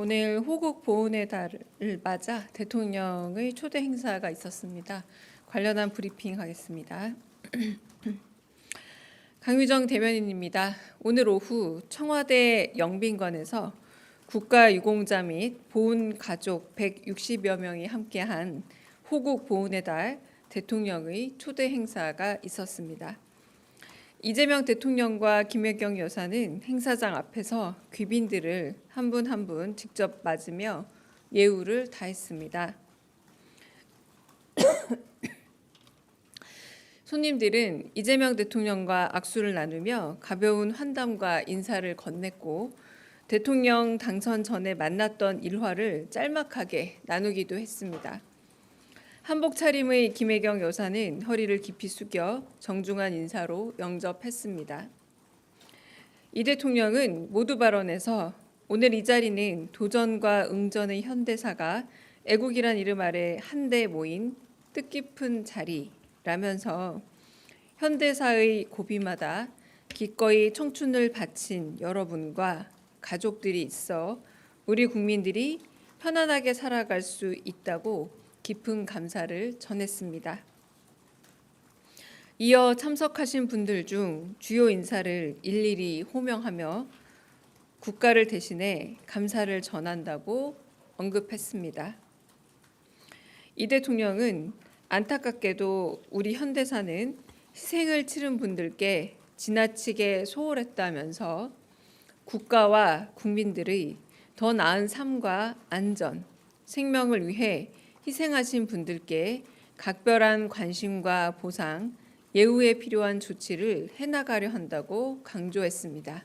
오늘 호국 보훈의 달을 맞아 대통령의 초대 행사가 있었습니다. 관련한 브리핑 하겠습니다. 강유정 대변인입니다. 오늘 오후 청와대 영빈관에서 국가유공자 및 보훈 가족 160여 명이 함께한 호국 보훈의 달 대통령의 초대 행사가 있었습니다. 이재명 대통령과 김혜경 여사는 행사장 앞에서 귀빈들을 한 분 한 분 직접 맞으며 예우를 다했습니다. 손님들은 이재명 대통령과 악수를 나누며 가벼운 환담과 인사를 건넸고 대통령 당선 전에 만났던 일화를 짤막하게 나누기도 했습니다. 한복 차림의 김혜경 여사는 허리를 깊이 숙여 정중한 인사로 영접했습니다. 이 대통령은 모두 발언에서 오늘 이 자리는 도전과 응전의 현대사가 애국이란 이름 아래 한데 모인 뜻깊은 자리라면서 현대사의 고비마다 기꺼이 청춘을 바친 여러분과 가족들이 있어 우리 국민들이 편안하게 살아갈 수 있다고 깊은 감사를 전했습니다. 이어 참석하신 분들 중 주요 인사를 일일이 호명하며 국가를 대신해 감사를 전한다고 언급했습니다. 이 대통령은 안타깝게도 우리 현대사는 희생을 치른 분들께 지나치게 소홀했다면서 국가와 국민들의 더 나은 삶과 안전, 생명을 위해 희생하신 분들께 각별한 관심과 보상, 예우에 필요한 조치를 해나가려 한다고 강조했습니다.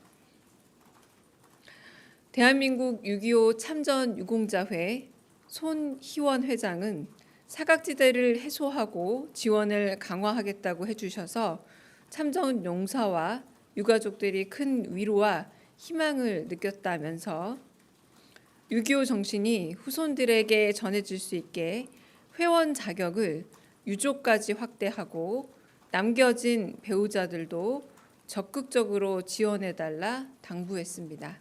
대한민국 6.25 참전 유공자회 손희원 회장은 사각지대를 해소하고 지원을 강화하겠다고 해주셔서 참전 용사와 유가족들이 큰 위로와 희망을 느꼈다면서 6.25 정신이 후손들에게 전해질 수 있게 회원 자격을 유족까지 확대하고 남겨진 배우자들도 적극적으로 지원해달라 당부했습니다.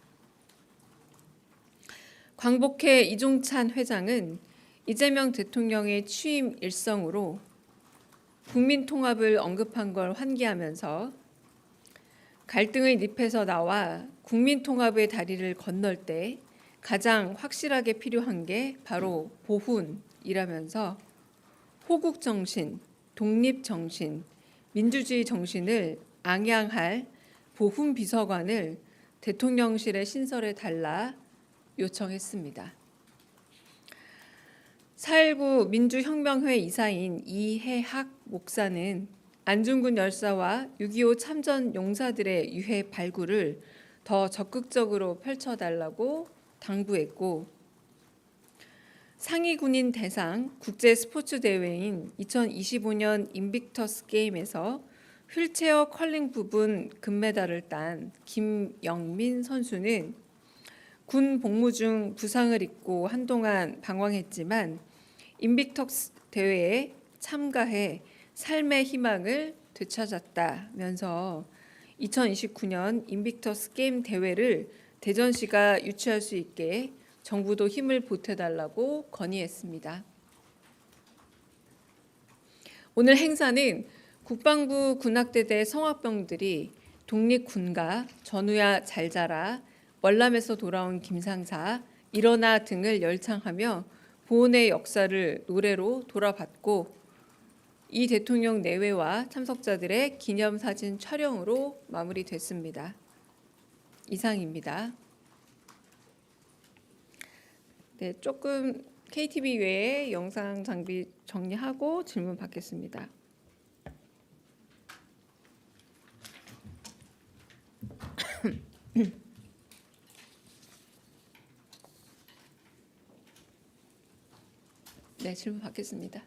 광복회 이종찬 회장은 이재명 대통령의 취임 일성으로 국민 통합을 언급한 걸 환기하면서 갈등의 늪에서 나와 국민 통합의 다리를 건널 때 가장 확실하게 필요한 게 바로 보훈이라면서 호국 정신, 독립 정신, 민주주의 정신을 앙양할 보훈 비서관을 대통령실에 신설해 달라 요청했습니다. 4.19 민주혁명회 이사인 이해학 목사는 안중근 열사와 6.25 참전 용사들의 유해 발굴을 더 적극적으로 펼쳐달라고 당부했고 상위 군인 대상 국제 스포츠 대회인 2025년 인빅터스 게임에서 휠체어 컬링 부분 금메달을 딴 김영민 선수는 군 복무 중 부상을 입고 한동안 방황했지만 인빅터스 대회에 참가해 삶의 희망을 되찾았다면서 2029년 인빅터스 게임 대회를 대전시가 유치할 수 있게 정부도 힘을 보태달라고 건의했습니다. 오늘 행사는 국방부 군악대대 성악병들이 독립군가, 전우야 잘 자라, 월남에서 돌아온 김상사, 일어나 등을 열창하며 보훈의 역사를 노래로 돌아봤고 이 대통령 내외와 참석자들의 기념사진 촬영으로 마무리됐습니다. 이상입니다. 네, 조금 KTV 외에 영상 장비 정리하고 질문 받겠습니다. 네, 질문 받겠습니다.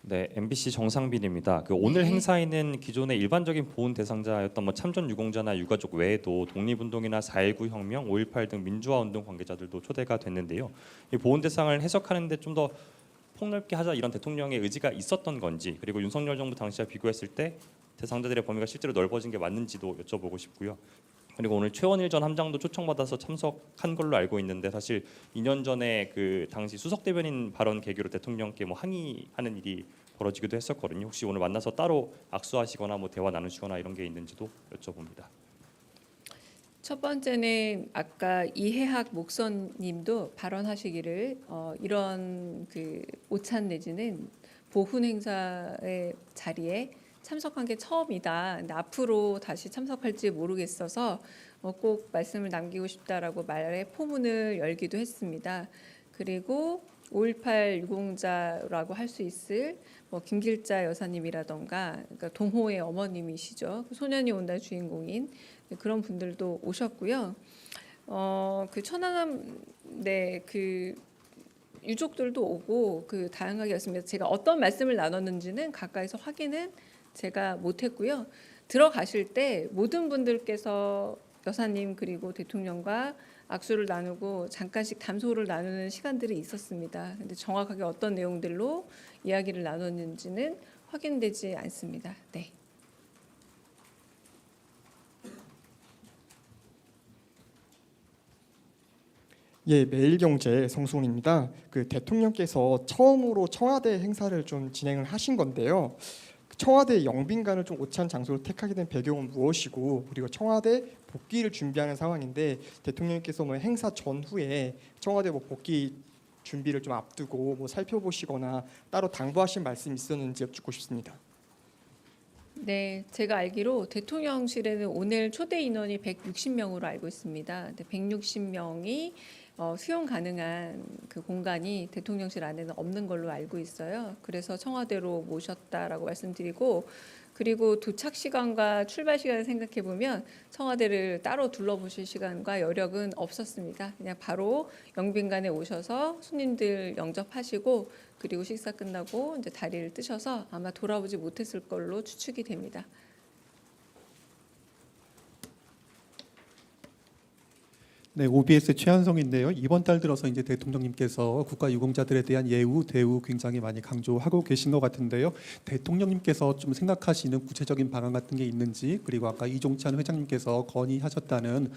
네, MBC 정상빈입니다. 오늘 네. 행사에는 기존의 일반적인 보훈 대상자였던 참전 유공자나 유가족 외에도 독립운동이나 4.19 혁명, 5.18 등 민주화 운동 관계자들도 초대가 됐는데요. 이 보훈 대상을 해석하는데 좀 더 폭넓게 하자 이런 대통령의 의지가 있었던 건지, 그리고 윤석열 정부 당시와 비교했을 때 대상자들의 범위가 실제로 넓어진 게 맞는지도 여쭤보고 싶고요. 그리고 오늘 최원일 전 함장도 초청받아서 참석한 걸로 알고 있는데 사실 2년 전에 그 당시 수석 대변인 발언 계기로 대통령께 뭐 항의하는 일이 벌어지기도 했었거든요. 혹시 오늘 만나서 따로 악수하시거나 뭐 대화 나누시거나 이런 게 있는지도 여쭤봅니다. 첫 번째는 아까 이해학 목사님도 발언하시기를 이런 그 오찬 내지는 보훈 행사의 자리에 참석한 게 처음이다. 근데 앞으로 다시 참석할지 모르겠어서 꼭 말씀을 남기고 싶다라고 말에 포문을 열기도 했습니다. 그리고 5.18 유공자라고 할 수 있을 뭐 김길자 여사님이라던가 그러니까 동호의 어머님이시죠. 소년이 온다 주인공인 그런 분들도 오셨고요. 그 천안함 그 유족들도 오고 그 다양하게 였습니다. 제가 어떤 말씀을 나눴는지는 가까이서 확인은 제가 못했고요. 들어가실 때 모든 분들께서 여사님 그리고 대통령과 악수를 나누고 잠깐씩 담소를 나누는 시간들이 있었습니다. 근데 정확하게 어떤 내용들로 이야기를 나눴는지는 확인되지 않습니다. 네. 예, 매일경제 성수훈입니다. 그 대통령께서 처음으로 청와대 행사를 좀 진행을 하신 건데요. 청와대 영빈관을 좀 오찬 장소로 택하게 된 배경은 무엇이고, 그리고 청와대 복귀를 준비하는 상황인데 대통령께서 뭐 행사 전후에 청와대 뭐 복귀 준비를 좀 앞두고 뭐 살펴보시거나 따로 당부하신 말씀이 있었는지 여쭙고 싶습니다. 네, 제가 알기로 대통령실에는 오늘 초대 인원이 160명으로 알고 있습니다. 160명이 수용 가능한 그 공간이 대통령실 안에는 없는 걸로 알고 있어요. 그래서 청와대로 모셨다라고 말씀드리고, 그리고 도착 시간과 출발 시간을 생각해 보면 청와대를 따로 둘러보실 시간과 여력은 없었습니다. 그냥 바로 영빈관에 오셔서 손님들 영접하시고 그리고 식사 끝나고 이제 다리를 뜨셔서 아마 돌아오지 못했을 걸로 추측이 됩니다. 네, OBS 최한성인데요. 이번 달 들어서 이제 대통령님께서 국가유공자들에 대한 예우, 대우 굉장히 많이 강조하고 계신 것 같은데요. 대통령님께서 좀 생각하시는 구체적인 방안 같은 게 있는지, 그리고 아까 이종찬 회장님께서 건의하셨다는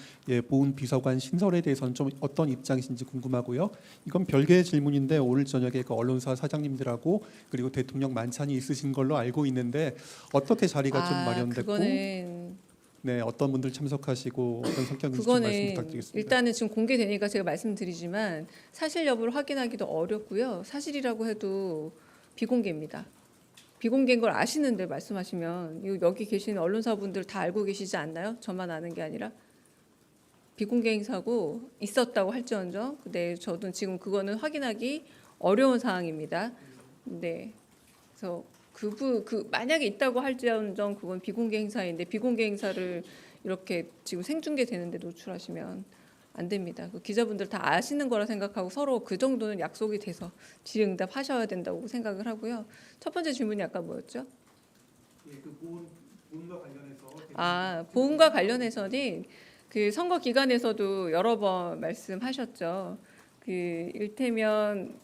보훈 비서관 신설에 대해서는 좀 어떤 입장이신지 궁금하고요. 이건 별개의 질문인데 오늘 저녁에 그 언론사 사장님들하고 그리고 대통령 만찬이 있으신 걸로 알고 있는데 어떻게 자리가 좀 마련됐고, 그거는 네, 어떤 분들 참석하시고 어떤 성격인지 좀 말씀 그거는 부탁드리겠습니다. 일단은 지금 공개되니까 제가 말씀드리지만 사실 여부를 확인하기도 어렵고요. 사실이라고 해도 비공개입니다. 비공개인 걸 아시는데 말씀하시면 여기 계신 언론사분들 다 알고 계시지 않나요? 저만 아는 게 아니라 비공개 행사고 있었다고 할지언정, 네, 저도 지금 그거는 확인하기 어려운 사항입니다. 네, 그래서 만약에 있다고 할지언정 그건 비공개 행사인데 비공개 행사를 이렇게 지금 생중계되는데 노출하시면 안 됩니다. 그 기자분들 다 아시는 거라 생각하고 서로 그 정도는 약속이 돼서 질의응답하셔야 된다고 생각을 하고요. 첫 번째 질문이 아까 뭐였죠? 보훈과 관련해서 보훈과 관련해서는 그 선거 기간에서도 여러 번 말씀하셨죠. 그 일테면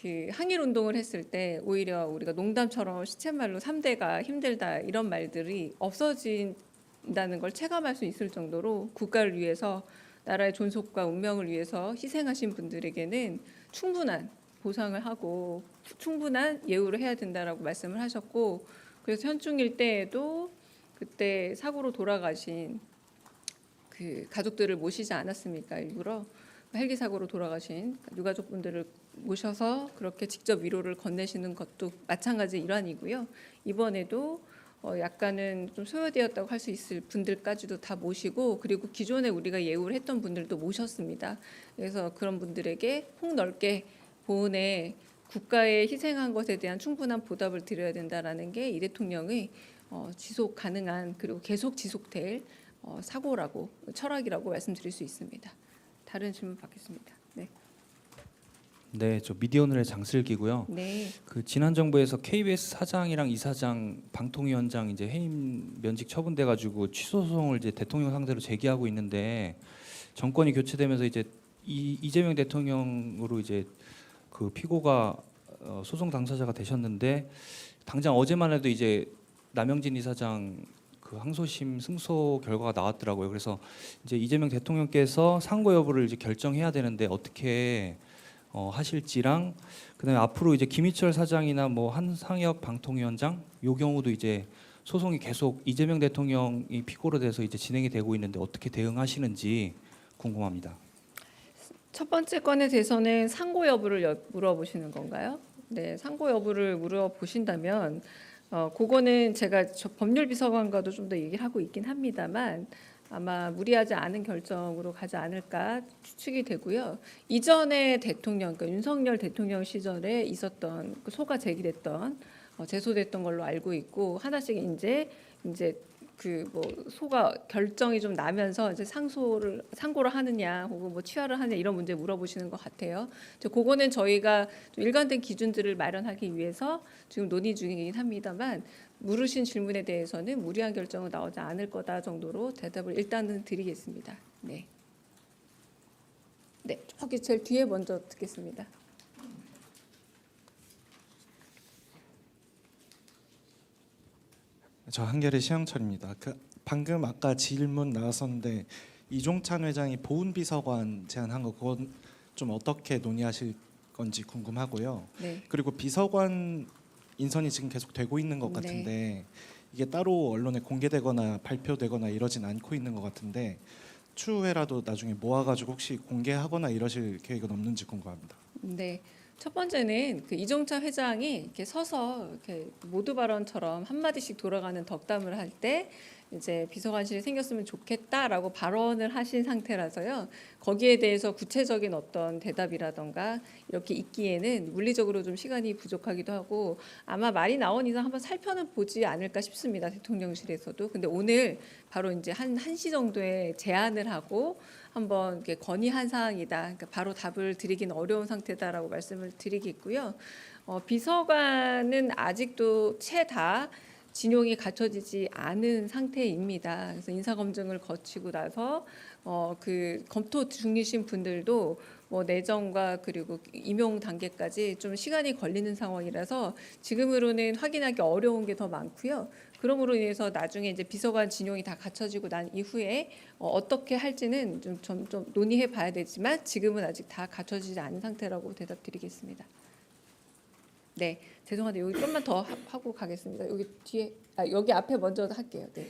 그 항일 운동을 했을 때 오히려 우리가 농담처럼 시쳇말로 3대가 힘들다 이런 말들이 없어진다는 걸 체감할 수 있을 정도로 국가를 위해서 나라의 존속과 운명을 위해서 희생하신 분들에게는 충분한 보상을 하고 충분한 예우를 해야 된다라고 말씀을 하셨고, 그래서 현충일 때에도 그때 사고로 돌아가신 그 가족들을 모시지 않았습니까? 일부러 헬기 사고로 돌아가신 유가족분들을 모셔서 그렇게 직접 위로를 건네시는 것도 마찬가지 일환이고요. 이번에도 약간은 좀 소요되었다고 할 수 있을 분들까지도 다 모시고, 그리고 기존에 우리가 예우를 했던 분들도 모셨습니다. 그래서 그런 분들에게 폭넓게 보훈에 국가에 희생한 것에 대한 충분한 보답을 드려야 된다라는 게 이 대통령의 지속 가능한 그리고 계속 지속될 사고라고 철학이라고 말씀드릴 수 있습니다. 다른 질문 받겠습니다. 네. 네, 저 미디어오늘의 장슬기고요. 네. 그 지난 정부에서 KBS 사장이랑 이사장, 방통위원장 이제 해임 면직 처분돼 가지고 취소 소송을 이제 대통령 상대로 제기하고 있는데 정권이 교체되면서 이제 이재명 대통령으로 이제 그 피고가 소송 당사자가 되셨는데 당장 어제만 해도 이제 남영진 이사장 그 항소심 승소 결과가 나왔더라고요. 그래서 이제 이재명 대통령께서 상고 여부를 이제 결정해야 되는데 어떻게 하실지랑 그다음에 앞으로 이제 김희철 사장이나 뭐 한상혁 방통위원장 요 경우도 이제 소송이 계속 이재명 대통령이 피고로 돼서 이제 진행이 되고 있는데 어떻게 대응하시는지 궁금합니다. 첫 번째 건에 대해서는 상고 여부를 물어보시는 건가요? 네, 상고 여부를 물어보신다면 그거는 제가 저 법률비서관과도 좀 더 얘기를 하고 있긴 합니다만 아마 무리하지 않은 결정으로 가지 않을까 추측이 되고요. 이전에 대통령, 그러니까 윤석열 대통령 시절에 있었던 그 소가 제기됐던 제소됐던 걸로 알고 있고 하나씩 이제 그 뭐 소가 결정이 좀 나면서 이제 상고를 하느냐 혹은 뭐 취하를 하느냐 이런 문제 물어보시는 것 같아요. 그거는 저희가 좀 일관된 기준들을 마련하기 위해서 지금 논의 중이긴 합니다만 물으신 질문에 대해서는 무리한 결정은 나오지 않을 거다 정도로 대답을 일단은 드리겠습니다. 네. 네, 저기 제일 뒤에 먼저 듣겠습니다. 저 한겨레 시영철입니다. 방금 아까 질문 나왔었는데 이종찬 회장이 보훈비서관 제안한 거 그건 좀 어떻게 논의하실 건지 궁금하고요. 네. 그리고 비서관 인선이 지금 계속 되고 있는 것 같은데 이게 따로 언론에 공개되거나 발표되거나 이러진 않고 있는 것 같은데 추후에라도 나중에 모아가지고 혹시 공개하거나 이러실 계획은 없는지 궁금합니다. 네. 첫 번째는 그 이종찬 회장이 이렇게 서서 이렇게 모두 발언처럼 한 마디씩 돌아가는 덕담을 할 때 이제 비서관실이 생겼으면 좋겠다라고 발언을 하신 상태라서요. 거기에 대해서 구체적인 어떤 대답이라던가 이렇게 있기에는 물리적으로 좀 시간이 부족하기도 하고 아마 말이 나온 이상 한번 살펴는 보지 않을까 싶습니다. 대통령실에서도. 근데 오늘 바로 이제 한 1시 정도에 제안을 하고 한번 이렇게 건의한 사항이다. 그러니까 바로 답을 드리긴 어려운 상태다라고 말씀을 드리겠고요. 비서관은 아직도 채다 진용이 갖춰지지 않은 상태입니다. 그래서 인사검증을 거치고 나서 그 검토 중이신 분들도 뭐 내정과 그리고 임용 단계까지 좀 시간이 걸리는 상황이라서 지금으로는 확인하기 어려운 게 더 많고요. 그러므로 인해서 나중에 이제 비서관 진용이 다 갖춰지고 난 이후에 어떻게 할지는 좀 논의해 봐야 되지만 지금은 아직 다 갖춰지지 않은 상태라고 대답드리겠습니다. 네, 죄송한데 여기 좀만 더 하고 가겠습니다. 여기 뒤에, 여기 앞에 먼저 할게요. 네.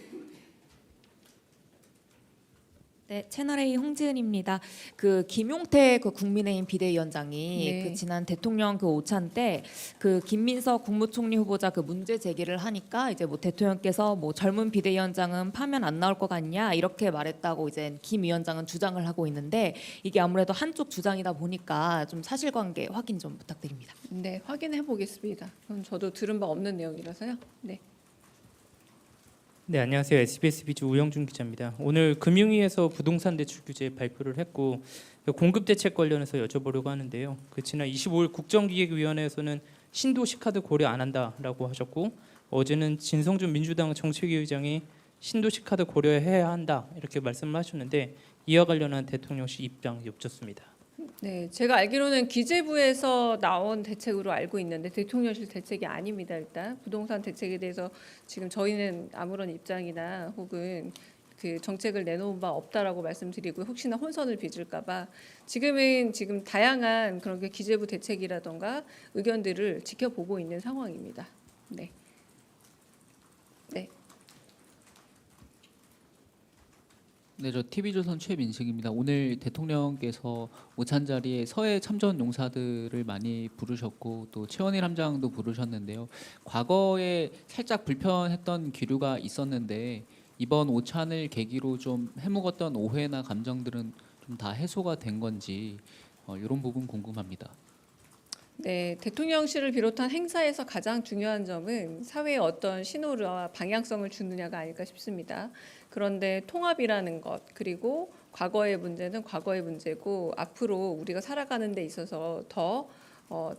네, 채널A 홍지은입니다. 그 김용태 그 국민의힘 비대위원장이 네. 그 지난 대통령 그 오찬 때 그 김민석 국무총리 후보자 그 문제 제기를 하니까 이제 뭐 대통령께서 뭐 젊은 비대위원장은 파면 안 나올 것 같냐 이렇게 말했다고 이제 김 위원장은 주장을 하고 있는데 이게 아무래도 한쪽 주장이다 보니까 좀 사실관계 확인 좀 부탁드립니다. 네, 확인해 보겠습니다. 그건 저도 들은 바 없는 내용이라서요. 네. 네, 안녕하세요. SBS 비주 우영준 기자입니다. 오늘 금융위에서 부동산 대출 규제 발표를 했고 공급 대책 관련해서 여쭤보려고 하는데요. 그 지난 25일 국정기획위원회에서는 신도시 카드 고려 안 한다라고 하셨고 어제는 진성준 민주당 정책위 의장이 신도시 카드 고려해야 한다 이렇게 말씀을 하셨는데 이와 관련한 대통령실 입장 여쭙습니다. 네, 제가 알기로는 기재부에서 나온 대책으로 알고 있는데 대통령실 대책이 아닙니다. 일단 부동산 대책에 대해서 지금 저희는 아무런 입장이나 혹은 그 정책을 내놓은 바 없다라고 말씀드리고 혹시나 혼선을 빚을까봐 지금 다양한 그런 게 기재부 대책이라던가 의견들을 지켜보고 있는 상황입니다. 네. 네. 네, 저 TV조선 최민식입니다. 오늘 대통령께서 오찬 자리에 서해 참전 용사들을 많이 부르셨고 또 최원일 함장도 부르셨는데요. 과거에 살짝 불편했던 기류가 있었는데 이번 오찬을 계기로 좀 해묵었던 오해나 감정들은 좀 다 해소가 된 건지 이런 부분 궁금합니다. 네, 대통령실을 비롯한 행사에서 가장 중요한 점은 사회에 어떤 신호와 방향성을 주느냐가 아닐까 싶습니다. 그런데 통합이라는 것 그리고 과거의 문제는 과거의 문제고 앞으로 우리가 살아가는 데 있어서 더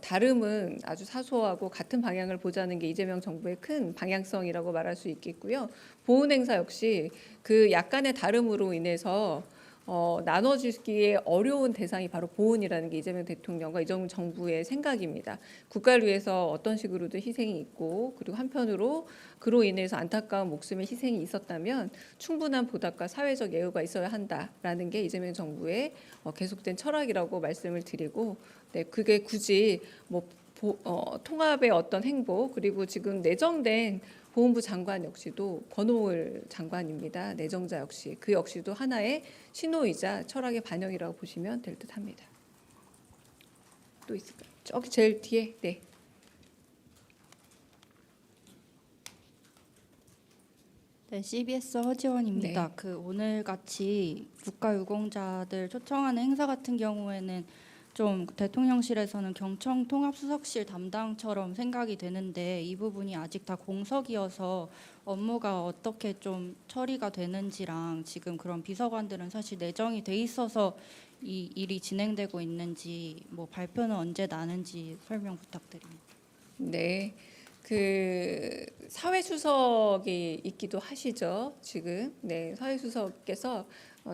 다름은 아주 사소하고 같은 방향을 보자는 게 이재명 정부의 큰 방향성이라고 말할 수 있겠고요. 보훈 행사 역시 그 약간의 다름으로 인해서 나눠주기에 어려운 대상이 바로 보훈이라는 게 이재명 대통령과 이재명 정부의 생각입니다. 국가를 위해서 어떤 식으로든 희생이 있고 그리고 한편으로 그로 인해서 안타까운 목숨의 희생이 있었다면 충분한 보답과 사회적 예우가 있어야 한다라는 게 이재명 정부의 계속된 철학이라고 말씀을 드리고 네, 그게 굳이 뭐 통합의 어떤 행보 그리고 지금 내정된 보훈부 장관 역시도 권오을 장관입니다. 내정자 역시 그 역시도 하나의 신호이자 철학의 반영이라고 보시면 될 듯합니다. 또 있을까요? 저기 제일 뒤에 네. 네, CBS 허지원입니다. 네. 그 오늘 같이 국가유공자들 초청하는 행사 같은 경우에는 좀 대통령실에서는 경청 통합수석실 담당처럼 생각이 되는데 이 부분이 아직 다 공석이어서 업무가 어떻게 좀 처리가 되는지랑 지금 그런 비서관들은 사실 내정이 돼 있어서 이 일이 진행되고 있는지 뭐 발표는 언제 나는지 설명 부탁드립니다. 네. 그 사회수석이 있기도 하시죠. 지금 네 사회수석께서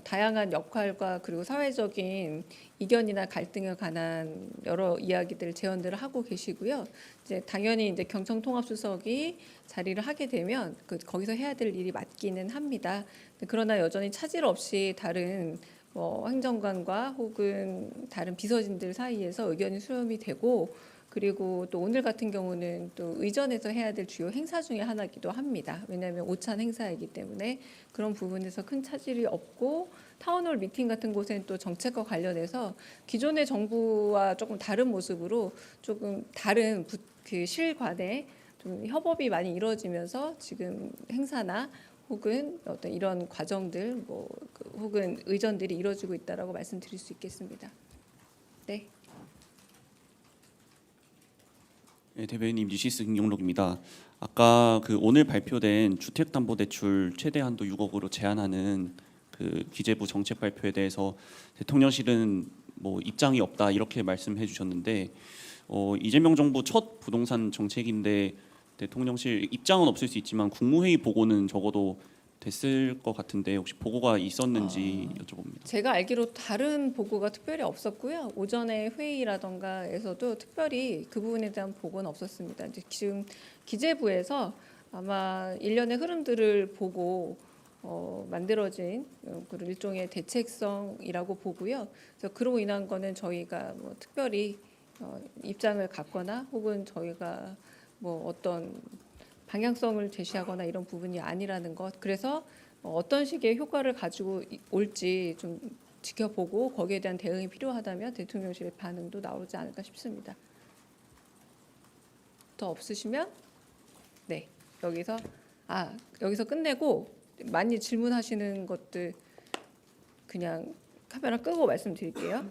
다양한 역할과 그리고 사회적인 이견이나 갈등에 관한 여러 이야기들 제언들을 하고 계시고요. 이제 당연히 이제 경청통합수석이 자리를 하게 되면 거기서 해야 될 일이 맞기는 합니다. 그러나 여전히 차질 없이 다른 행정관과 혹은 다른 비서진들 사이에서 의견이 수렴이 되고 그리고 또 오늘 같은 경우는 또 의전에서 해야 될 주요 행사 중에 하나이기도 합니다. 왜냐하면 오찬 행사이기 때문에 그런 부분에서 큰 차질이 없고 타운홀 미팅 같은 곳엔 또 정책과 관련해서 기존의 정부와 조금 다른 모습으로 조금 다른 그 실관에 좀 협업이 많이 이루어지면서 지금 행사나 혹은 어떤 이런 과정들 혹은 의전들이 이루어지고 있다라고 말씀드릴 수 있겠습니다. 네. 네, 대변인님 뉴시스 김용록입니다. 아까 그 오늘 발표된 주택담보대출 최대 한도 6억으로 제한하는 그 기재부 정책 발표에 대해서 대통령실은 뭐 입장이 없다 이렇게 말씀해 주셨는데 이재명 정부 첫 부동산 정책인데 대통령실 입장은 없을 수 있지만 국무회의 보고는 적어도 됐을 것 같은데 혹시 보고가 있었는지 여쭤봅니다. 제가 알기로 다른 보고가 특별히 없었고요. 오전에 회의라던가에서도 특별히 그 부분에 대한 보고는 없었습니다. 이제 지금 기재부에서 아마 일련의 흐름들을 보고 만들어진 그런 일종의 대책성이라고 보고요. 그래서 그로 인한 거는 저희가 뭐 특별히 입장을 갖거나 혹은 저희가 뭐 어떤 방향성을 제시하거나 이런 부분이 아니라는 것. 그래서 어떤 식의 효과를 가지고 올지 좀 지켜보고 거기에 대한 대응이 필요하다면 대통령실의 반응도 나오지 않을까 싶습니다. 더 없으시면 네 여기서 끝내고 많이 질문하시는 것들 그냥 카메라 끄고 말씀드릴게요.